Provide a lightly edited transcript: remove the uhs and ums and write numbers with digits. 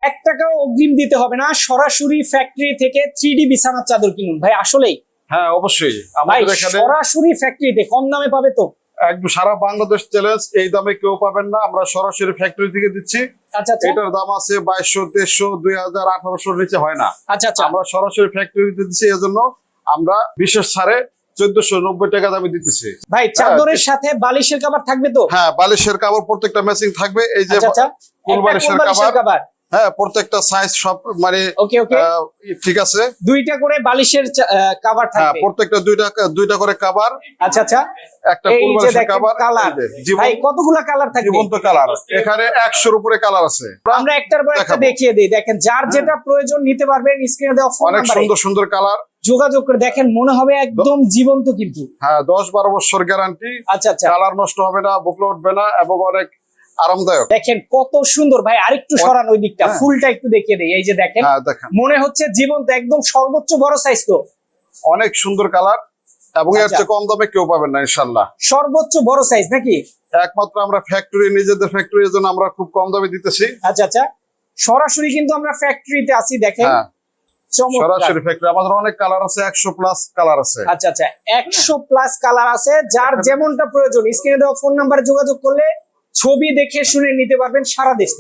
1 টাকাও অগ্রিম দিতে হবে না, সরাসরি ফ্যাক্টরি থেকে 3D বিছানার চাদর কিনুন ভাই। আসলেই হ্যাঁ অবশ্যই ভাই আমাদের এখানে সরাসরি ফ্যাক্টরিতে কম দামে পাবে তো? একদম সারা বাংলাদেশ চ্যালেঞ্জ, এই দামে কেউ পাবেন না, আমরা সরাসরি ফ্যাক্টরি থেকে দিচ্ছি। আচ্ছা আচ্ছা এটার দাম আছে 2200, 2300, 2000, 1800 নিচে হয় না। আচ্ছা আচ্ছা আমরা সরাসরি ফ্যাক্টরিতে দিচ্ছি, এজন্য আমরা বিশেষ ছাড়ে 1490 টাকা দামে দিতেছি। ভাই চাদরের সাথে বালিশের কভার থাকবে তো? হ্যাঁ বালিশের কাপড় প্রত্যেকটা ম্যাচিং থাকবে। এই যে আচ্ছা আচ্ছা ফুল বালিশের কভার, হ্যাঁ প্রত্যেকটা সাইজ সব মানে ওকে ওকে ঠিক আছে। 2টা করে বালিশের কভার হ্যাঁ থাকবে। প্রত্যেকটা দুইটা করে কভার। আচ্ছা আচ্ছা একটা এই ফুল যে বালিশের দেখেন কভার কালার, ভাই কতগুলা কালার থাকবে? জীবন্ত কালার, এখানে 100-র উপরে কালার আছে। আমরা একটার পর একটা দেখাবো। দেখিয়ে দিই, দেখেন যার যেটা প্রয়োজন নিতে পারবেন। স্ক্রিনে দেওয়া ফোন অনেক নাম্বারে সুন্দর সুন্দর কালার, যোগাযোগ করে দেখেন, মনে হবে একদম জীবন্ত কিন্তু। হ্যাঁ 10-12 বছর গ্যারান্টি। আচ্ছা আচ্ছা কালার নষ্ট হবে না, বুকলে উঠবে না, এবং অনেক আরামদায়ক। দেখেন কত সুন্দর ভাই। আরেকটু সরান ওই দিকটা, হ্যাঁ। ফুলটা একটু দেখিয়ে দেই। এই যে দেখেন, হ্যাঁ দেখেন মনে হচ্ছে জীবন্ত, একদম সর্বোচ্চ বড় সাইজ তো। অনেক সুন্দর কালার, এবং এর আচ্ছা। চেয়ে কম দামে কেউ পাবেন না ইনশাল্লাহ। সর্বোচ্চ বড় সাইজ নাকি? একমাত্র আমরা ফ্যাক্টরি, নিজেদের ফ্যাক্টরির জন্য আমরা খুব কম দামে দিতেছি। আচ্ছা আচ্ছা সরাসরি কিন্তু আমরা ফ্যাক্টরিতে আছি, দেখেন হ্যাঁ চমৎকার। সরাসরি ফ্যাক্টরি, আমাদের অনেক কালার আছে, 100+ কালার আছে। আচ্ছা আচ্ছা 100+ কালার আছে, যার যেমনটা প্রয়োজন স্ক্রিনে দেওয়া ফোন নাম্বারে যোগাযোগ করলে ছবি দেখে শুনে নিতে পারবেন সারা দেশ থেকে।